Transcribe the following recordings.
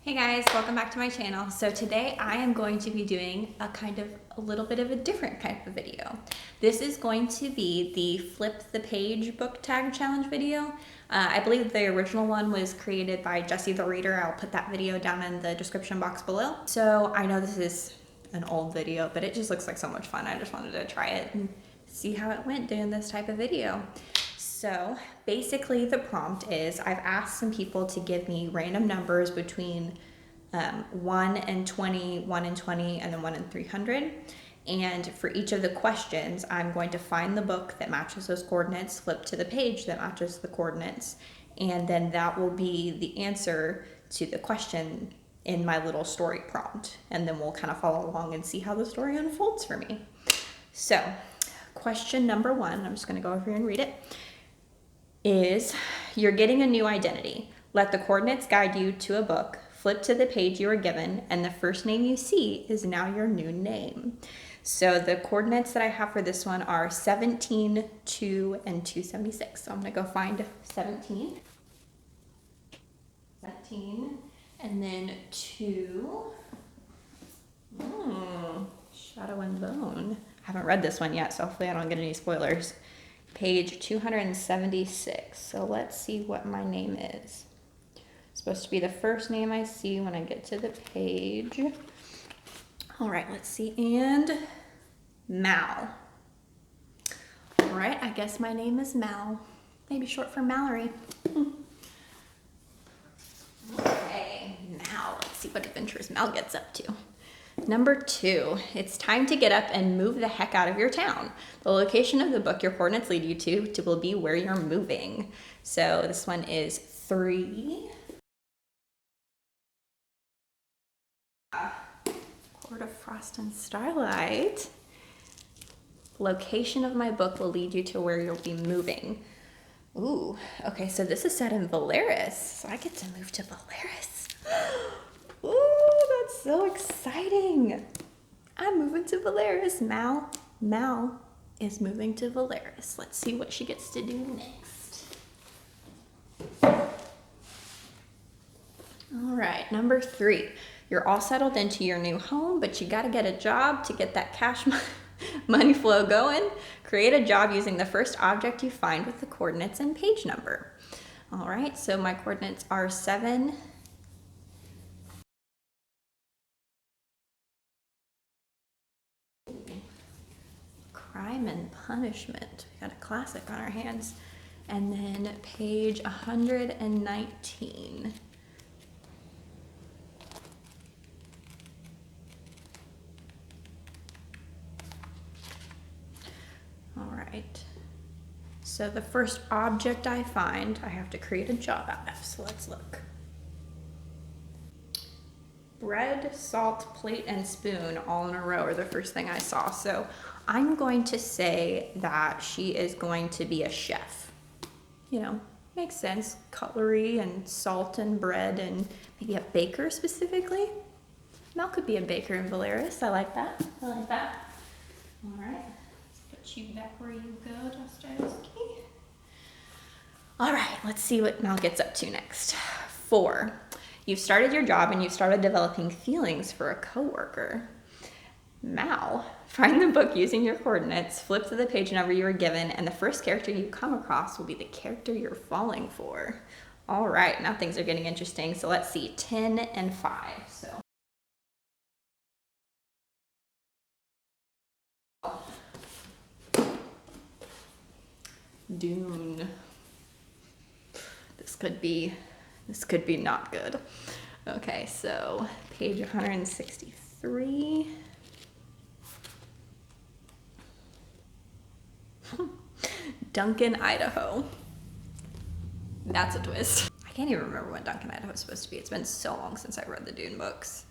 Hey guys, welcome back to my channel. So today I am going to be doing a little bit of a different type of video. This is going to be the flip the page book tag challenge video. I believe the original one was created by Jessie the Reader. I'll put that video down in the description box below. So I know this is an old video, but it just looks like so much fun. I just wanted to try it and see how it went doing this type of video. So basically the prompt is I've asked some people to give me random numbers between 1 and 20, 1 and 20, and then 1 and 300. And for each of the questions, I'm going to find the book that matches those coordinates, flip to the page that matches the coordinates, and then that will be the answer to the question in my little story prompt. And then we'll kind of follow along and see how the story unfolds for me. So question number 1, I'm just going to go over here and read it, is you're getting a new identity. Let the coordinates guide you to a book, flip to the page you were given, and the first name you see is now your new name. So the coordinates that I have for this one are 17, 2, and 276. So I'm gonna go find 17, and then 2, Shadow and Bone. I haven't read this one yet, so hopefully I don't get any spoilers. Page 276. So let's see what my name is. It's supposed to be the first name I see when I get to the page. All right, let's see. And Mal. All right, I guess my name is Mal. Maybe short for Mallory. Okay, now let's see what adventures Mal gets up to. Number 2, it's time to get up and move the heck out of your town. The location of the book your coordinates lead you to will be where you're moving. So this one is 3. Court of Frost and Starlight. Location of my book will lead you to where you'll be moving. Ooh, okay, so this is set in Valeris. So I get to move to Valeris. Ooh, that's so exciting. I'm moving to Valeris. Mal is moving to Valeris. Let's see what she gets to do next. All right, number 3. You're all settled into your new home, but you got to get a job to get that cash money flow going. Create a job using the first object you find with the coordinates and page number. All right, so my coordinates are 7, Crime and Punishment. We got a classic on our hands. And then page 119. All right. So the first object I find, I have to create a job out of. So let's look. Bread, salt, plate, and spoon all in a row are the first thing I saw. So I'm going to say that she is going to be a chef. You know, makes sense. Cutlery and salt and bread and maybe a baker specifically. Mel could be a baker in Valeris. I like that. All right. Let's put you back where you go, Dostoevsky. All right, let's see what Mel gets up to next. 4. You've started your job and you've started developing feelings for a coworker. Mal, find the book using your coordinates, flip to the page number you were given, and the first character you come across will be the character you're falling for. All right, now things are getting interesting. So let's see, 10 and 5. So Dune. This could be not good. Okay, so page 163. Duncan, Idaho. That's a twist. I can't even remember what Duncan, Idaho is supposed to be. It's been so long since I read the Dune books.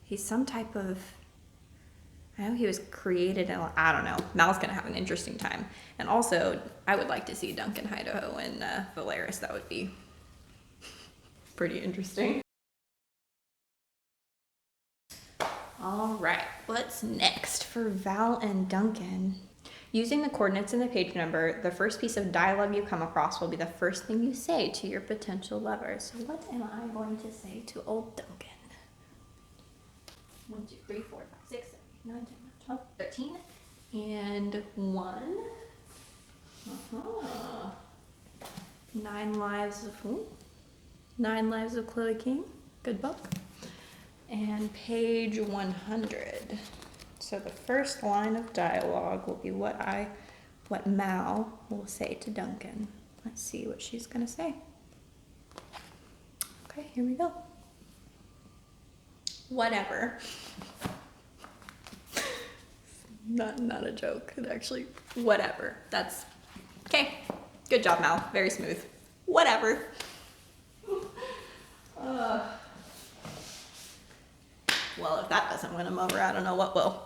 He's some type of, I know he was created in, I don't know. Mal's gonna have an interesting time. And also, I would like to see Duncan, Idaho in Valeris. That would be pretty interesting. All right, what's next for Val and Duncan? Using the coordinates and the page number, the first piece of dialogue you come across will be the first thing you say to your potential lover. So what am I going to say to old Duncan? 1, 2, 3, 4, 5, 6, 7, 8, 9, 10, 12, 13, and 1. 9 Lives of who? 9 Lives of Chloe King. Good book. And page 100. So the first line of dialogue will be what Mal will say to Duncan. Let's see what she's gonna say. Okay, here we go. Whatever. Not a joke. It actually, whatever. That's okay. Good job, Mal. Very smooth. Whatever. Well, if that doesn't win him over, I don't know what will.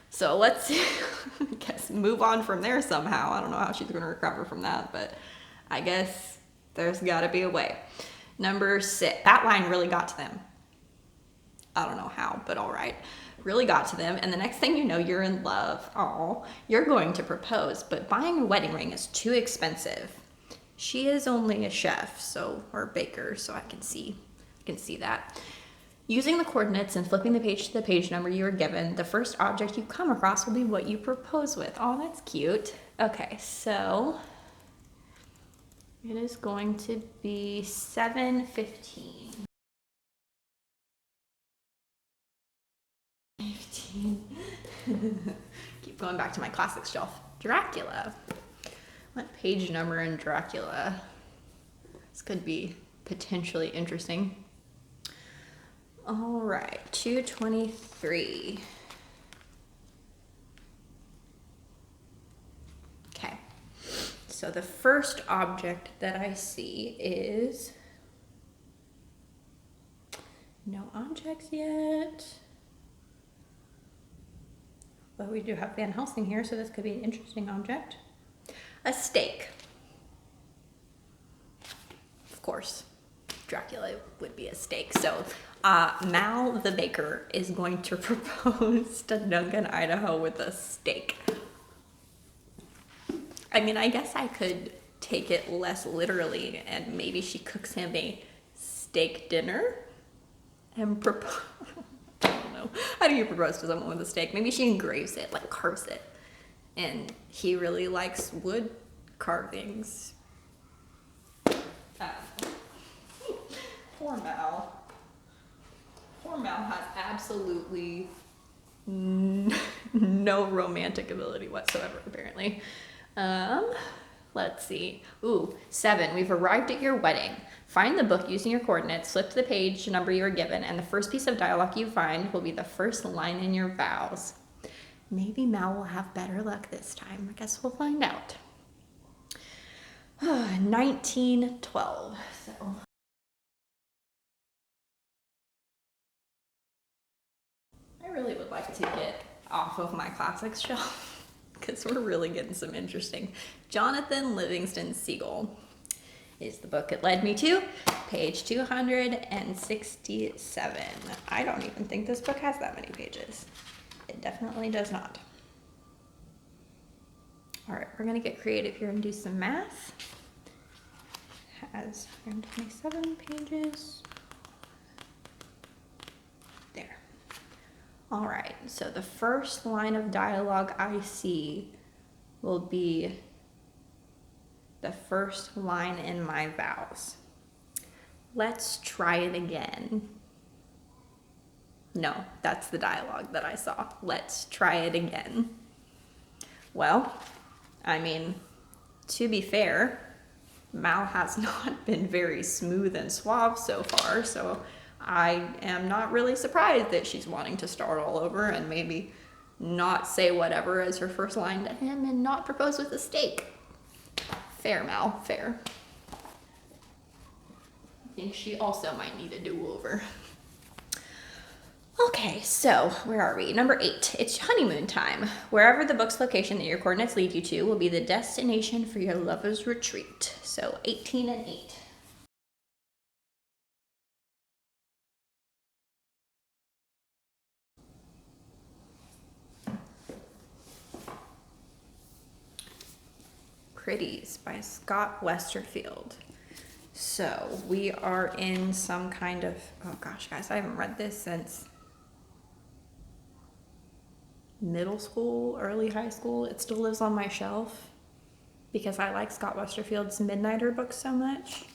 So let's, I guess, move on from there somehow. I don't know how she's going to recover from that, but I guess there's got to be a way. Number 6. That line really got to them. I don't know how, but all right. Really got to them, and the next thing you know, you're in love. Oh, you're going to propose, but buying a wedding ring is too expensive. She is only a chef, or baker, so I can see that. Using the coordinates and flipping the page to the page number you were given, the first object you come across will be what you propose with. Oh, that's cute. Okay, so it is going to be 7:15. 15. Keep going back to my classics shelf. Dracula. What page number in Dracula? This could be potentially interesting. All right, 223. Okay, so the first object that I see is no objects yet. But we do have Van Helsing here, so this could be an interesting object. A steak. Of course, Dracula would be a steak. So Mal the baker is going to propose to Duncan, Idaho with a steak. I mean, I guess I could take it less literally and maybe she cooks him a steak dinner and propose. I don't know. How do you propose to someone with a steak? Maybe she engraves it, like carves it. And he really likes wood carvings. Poor Mal. Poor Mal has absolutely no romantic ability whatsoever, apparently. Let's see. Ooh, 7. We've arrived at your wedding. Find the book using your coordinates, flip to the page number you were given, and the first piece of dialogue you find will be the first line in your vows. Maybe Mal will have better luck this time. I guess we'll find out. 1912. So I really would like to get off of my classics shelf because we're really getting some interesting. Jonathan Livingston Seagull is the book it led me to. Page 267. I don't even think this book has that many pages. It definitely does not. All right, we're gonna get creative here and do some math. Has 127 pages. There. All right, so the first line of dialogue I see will be the first line in my vows. Let's try it again. No, that's the dialogue that I saw. Let's try it again. Well, I mean, to be fair, Mal has not been very smooth and suave so far, so I am not really surprised that she's wanting to start all over and maybe not say whatever as her first line to him and not propose with a steak. Fair, Mal, fair. I think she also might need a do-over. Okay, so where are we? Number 8, it's honeymoon time. Wherever the book's location that your coordinates lead you to will be the destination for your lover's retreat. So 18 and 8. Pretties by Scott Westerfield. So we are in some kind of, oh gosh, guys, I haven't read this since middle school, early high school. It still lives on my shelf because I like Scott Westerfeld's Midnighter books so much.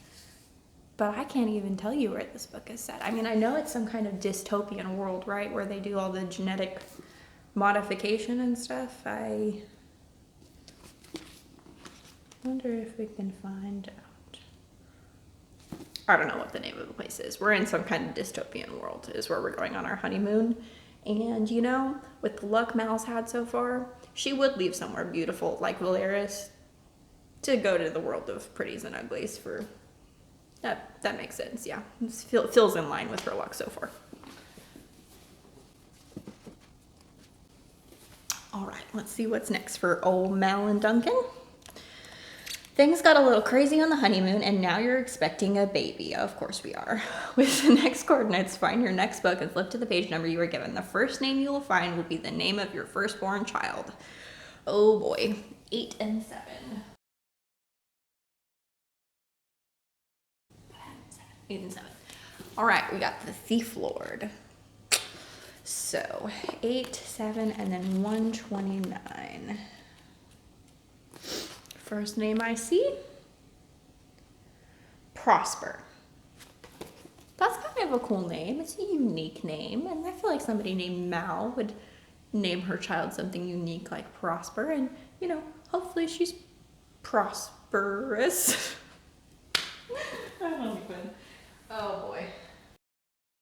But I can't even tell you where this book is set. I mean, I know it's some kind of dystopian world, right? Where they do all the genetic modification and stuff. I wonder if we can find out. I don't know what the name of the place is. We're in some kind of dystopian world is where we're going on our honeymoon. And you know, with the luck Mal's had so far, she would leave somewhere beautiful like Valeris to go to the world of pretties and uglies for... That makes sense, yeah. It feels in line with her luck so far. All right, let's see what's next for old Mal and Duncan. Things got a little crazy on the honeymoon, and now you're expecting a baby. Of course we are. With the next coordinates, find your next book and flip to the page number you were given. The first name you will find will be the name of your firstborn child. Oh boy, 8 and 7. 8 and 7. All right, we got the Thief Lord. So 8, 7, and then 129. First name I see, Prosper. That's kind of a cool name. It's a unique name, and I feel like somebody named Mal would name her child something unique like Prosper, and you know, hopefully she's prosperous. I don't even. Oh boy.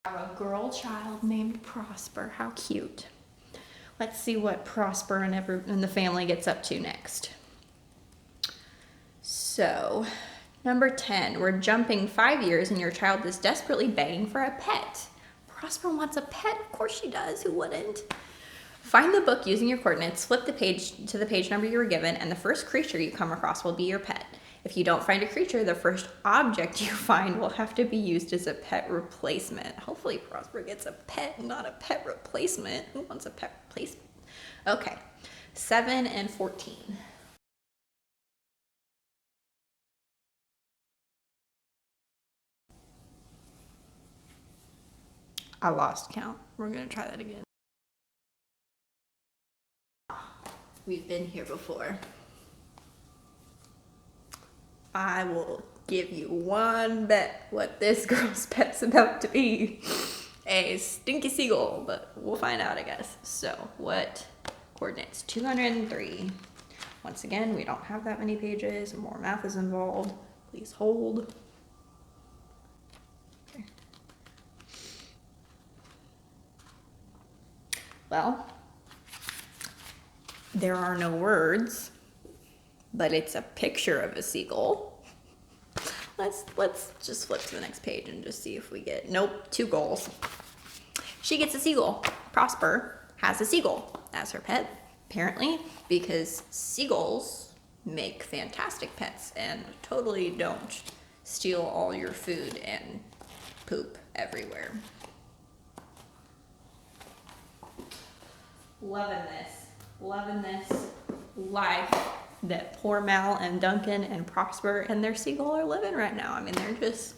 I have a girl child named Prosper. How cute. Let's see what Prosper and the family gets up to next. So, number 10, we're jumping 5 years and your child is desperately begging for a pet. Prosper wants a pet? Of course she does. Who wouldn't? Find the book using your coordinates, flip the page to the page number you were given, and the first creature you come across will be your pet. If you don't find a creature, the first object you find will have to be used as a pet replacement. Hopefully Prosper gets a pet, not a pet replacement. Who wants a pet replacement? Okay, 7 and 14. I lost count. We're gonna try that again. We've been here before. I will give you one bet what this girl's pet's about to be. A stinky seagull, but we'll find out, I guess. So, what coordinates? 203. Once again, we don't have that many pages. More math is involved. Please hold. Okay. Well, there are no words, but it's a picture of a seagull. Let's just flip to the next page and just see if we get, nope, 2 goals. She gets a seagull. Prosper has a seagull as her pet, apparently, because seagulls make fantastic pets and totally don't steal all your food and poop everywhere. Loving this life that poor Mal and Duncan and Prosper and their seagull are living right now. I mean, they're just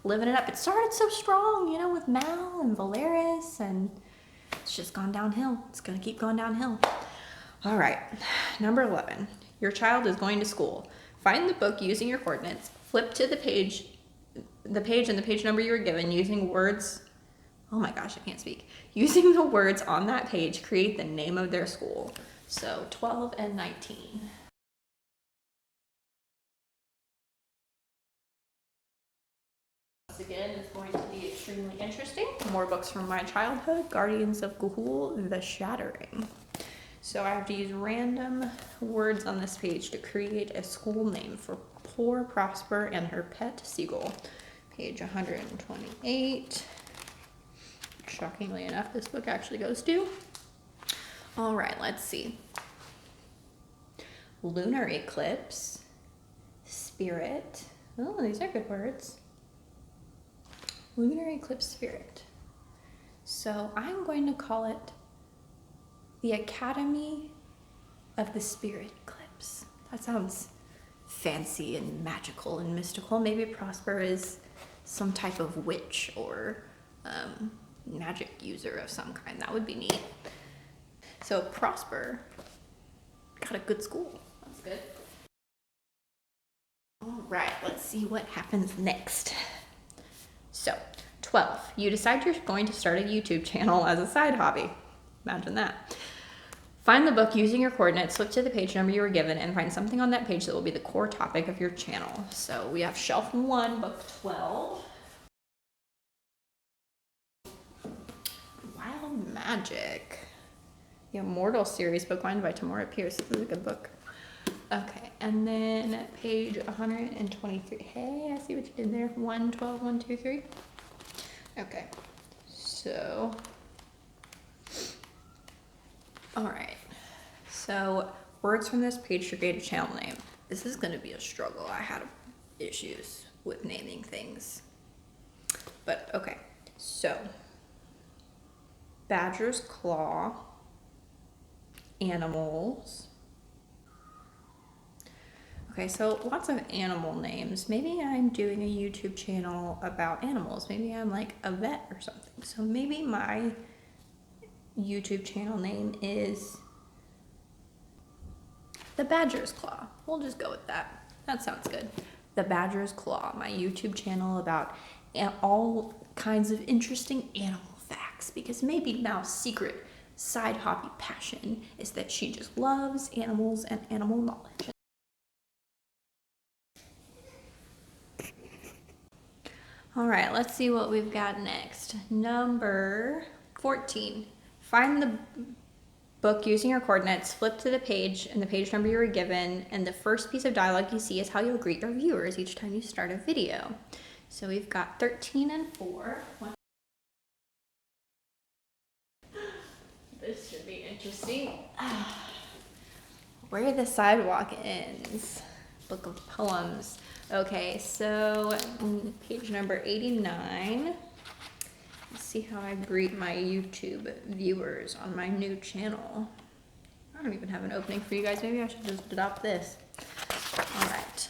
living it up. It started so strong, you know, with Mal and Valeris, and it's just gone downhill. It's gonna keep going downhill. All right, number 11. Your child is going to school. Find the book using your coordinates. Flip to the page and the page number you were given using words. Oh my gosh, I can't speak. Using the words on that page, create the name of their school. So 12 and 19. Once again, it's going to be extremely interesting. More books from my childhood. Guardians of Ga'Hoole, The Shattering. So I have to use random words on this page to create a school name for poor Prosper and her pet seagull. Page 128. Shockingly enough, this book actually goes to. All right, let's see. Lunar eclipse, spirit. Oh, these are good words. Lunar eclipse spirit. So I'm going to call it the Academy of the Spirit Eclipse. That sounds fancy and magical and mystical. Maybe Prosper is some type of witch or magic user of some kind. That would be neat. So Prosper got a good school. That's good. All right, let's see what happens next. So 12, you decide you're going to start a YouTube channel as a side hobby. Imagine that. Find the book using your coordinates, flip to the page number you were given, and find something on that page that will be the core topic of your channel. So we have shelf 1, book 12. Wild Magic. The Immortal series, book 1 by Tamora Pierce. This is a good book. Okay, and then page 123. Hey, I see what you did there. 1, 12, 1, 2, 3. Okay, so, all right. So words from this page to create a channel name. This is gonna be a struggle. I had issues with naming things, but okay. So, Badger's Claw, animals. Okay, so lots of animal names. Maybe I'm doing a YouTube channel about animals. Maybe I'm like a vet or something. So maybe my YouTube channel name is The Badger's Claw. We'll just go with that. That sounds good. The Badger's Claw, my YouTube channel about all kinds of interesting animal facts, because maybe Mal's secret side hobby passion is that she just loves animals and animal knowledge. All right, let's see what we've got next. Number 14. Find the book using your coordinates, flip to the page and the page number you were given, and the first piece of dialogue you see is how you'll greet your viewers each time you start a video. So we've got 13 and 4. This should be interesting. Where the Sidewalk Ends. Book of Poems. Okay, so page number 89. Let's see how I greet my YouTube viewers on my new channel. I don't even have an opening for you guys. Maybe I should just adopt this. All right.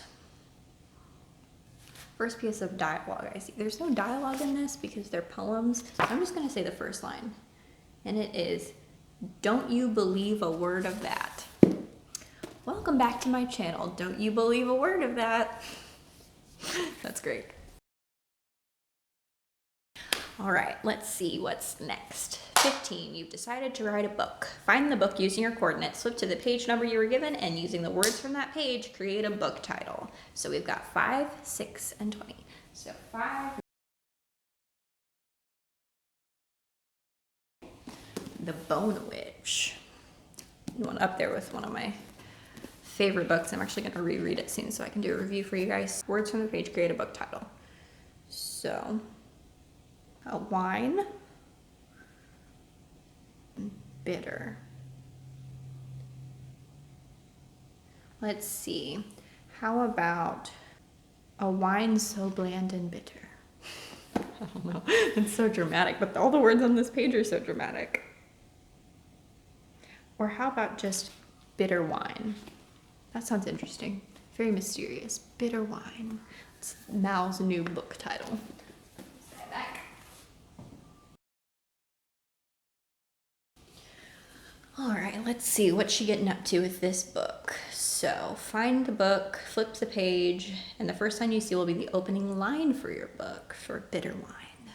First piece of dialogue I see. There's no dialogue in this because they're poems. I'm just gonna say the first line. And it is, "Don't you believe a word of that." Welcome back to my channel. Don't you believe a word of that? That's great. All right, let's see what's next. 15, you've decided to write a book. Find the book using your coordinates, flip to the page number you were given, and using the words from that page, create a book title. So we've got 5, 6, and 20. So 5. The Bone Witch. You want up there with one of my favorite books. I'm actually gonna reread it soon so I can do a review for you guys. Words from the page, create a book title. So, a wine, bitter. Let's see, how about a wine so bland and bitter? I don't know, it's so dramatic, but all the words on this page are so dramatic. Or how about just bitter wine? That sounds interesting. Very mysterious. Bitter wine. It's Mal's new book title. Stay back. All right, let's see what's she getting up to with this book. So find the book, flip the page, and the first line you see will be the opening line for your book for Bitter Wine.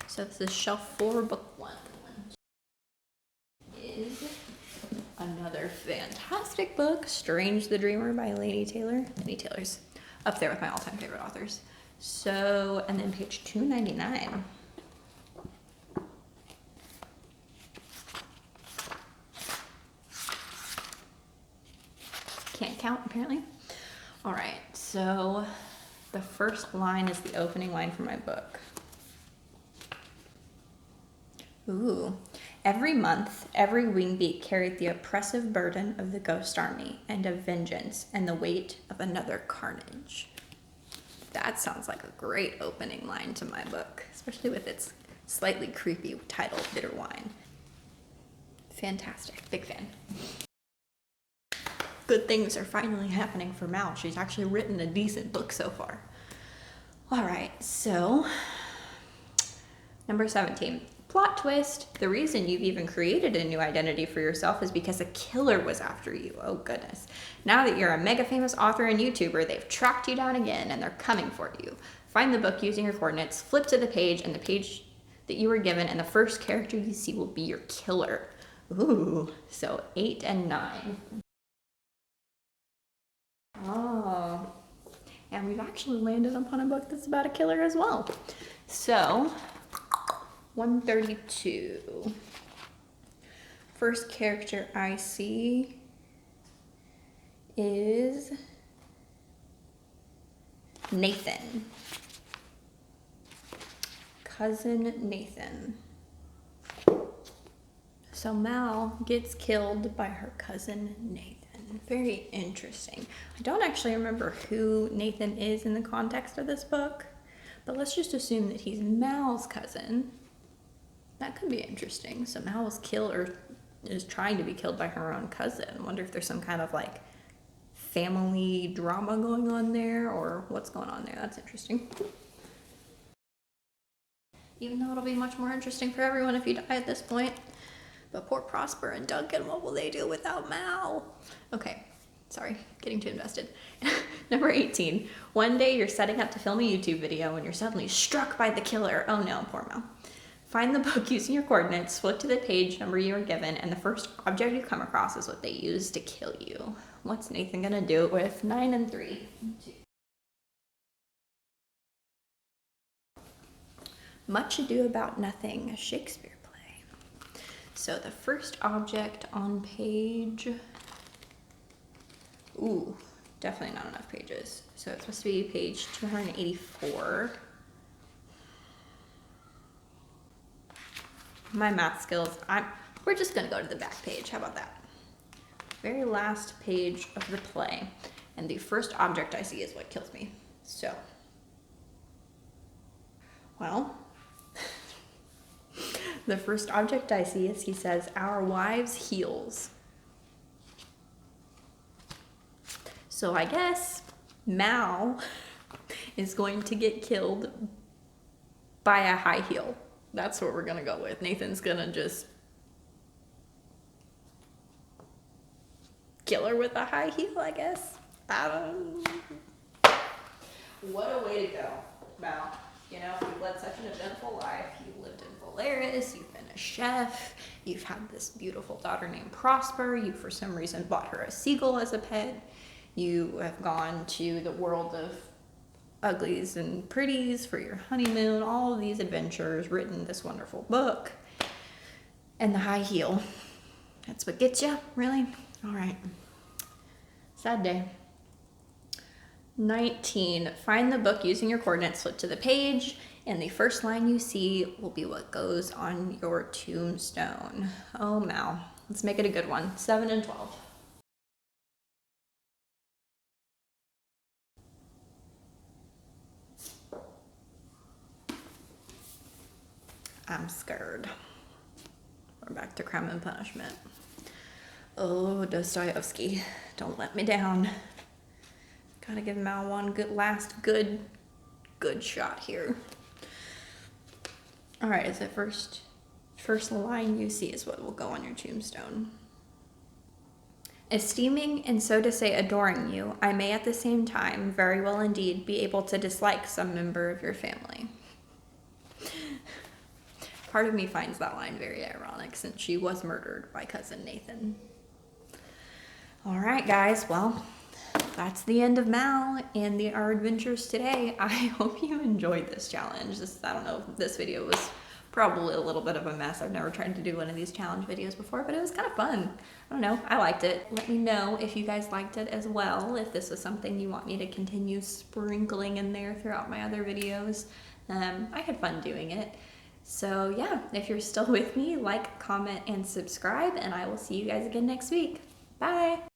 So this is shelf 4, book 1. Is another fantastic book, Strange the Dreamer by Laini Taylor. Laini Taylor's up there with my all-time favorite authors. So, and then page 299. Can't count, apparently. All right, so the first line is the opening line for my book. Ooh. Every month, every wingbeat carried the oppressive burden of the ghost army and of vengeance and the weight of another carnage. That sounds like a great opening line to my book, especially with its slightly creepy title, Bitter Wine. Fantastic, big fan. Good things are finally happening for Mal. She's actually written a decent book so far. All right, so number 17. Plot twist, the reason you've even created a new identity for yourself is because a killer was after you. Oh goodness. Now that you're a mega famous author and YouTuber, they've tracked you down again and they're coming for you. Find the book using your coordinates, flip to the page, and the page that you were given, and the first character you see will be your killer. Ooh, so 8 and 9. Oh, and we've actually landed upon a book that's about a killer as well. So, 132. First character I see is Nathan. Cousin Nathan. So Mal gets killed by her cousin Nathan. Very interesting. I don't actually remember who Nathan is in the context of this book, but let's just assume that he's Mal's cousin. That could be interesting. So Mal was killed, or is trying to be killed by her own cousin. I wonder if there's some kind of like family drama going on there, or what's going on there. That's interesting. Even though it'll be much more interesting for everyone if you die at this point. But poor Prosper and Duncan, what will they do without Mal? Okay, sorry, getting too invested. Number 18. One day you're setting up to film a YouTube video and you're suddenly struck by the killer. Oh no, poor Mal. Find the book using your coordinates, flip to the page number you were given, and the first object you come across is what they used to kill you. What's Nathan gonna do with 9 and 3? Much Ado About Nothing, a Shakespeare play. So the first object on page, ooh, definitely not enough pages. So it's supposed to be page 284. My math skills, we're just gonna go to the back page. How about that? Very last page of the play. And the first object I see is what kills me. So, well, the first object I see is he says, "Our wives' heels." So I guess Mal is going to get killed by a high heel. That's what we're gonna go with. Nathan's gonna just kill her with a high heel, I guess. What a way to go, Mal. You know, you've led such an eventful life. You've lived in Valeris, you've been a chef, you've had this beautiful daughter named Prosper, you for some reason bought her a seagull as a pet, you have gone to the world of uglies and pretties for your honeymoon, all of these adventures, written this wonderful book, and the high heel. That's what gets you, really? All right. Sad day. 19. Find the book using your coordinates, flip to the page, and the first line you see will be what goes on your tombstone. Oh, Mal. Let's make it a good one. 7 and 12. I'm scared. We're back to Crime and Punishment. Oh, Dostoevsky, don't let me down. Gotta give Mal one good shot here. All right, is it first line you see is what will go on your tombstone. Esteeming and so to say adoring you, I may at the same time very well indeed be able to dislike some member of your family. Part of me finds that line very ironic since she was murdered by cousin Nathan. All right, guys, well, that's the end of Mal and our adventures today. I hope you enjoyed this challenge. I don't know, this video was probably a little bit of a mess. I've never tried to do one of these challenge videos before, but it was kind of fun. I don't know, I liked it. Let me know if you guys liked it as well, if this was something you want me to continue sprinkling in there throughout my other videos. I had fun doing it. So yeah, if you're still with me, like, comment, and subscribe, and I will see you guys again next week. Bye!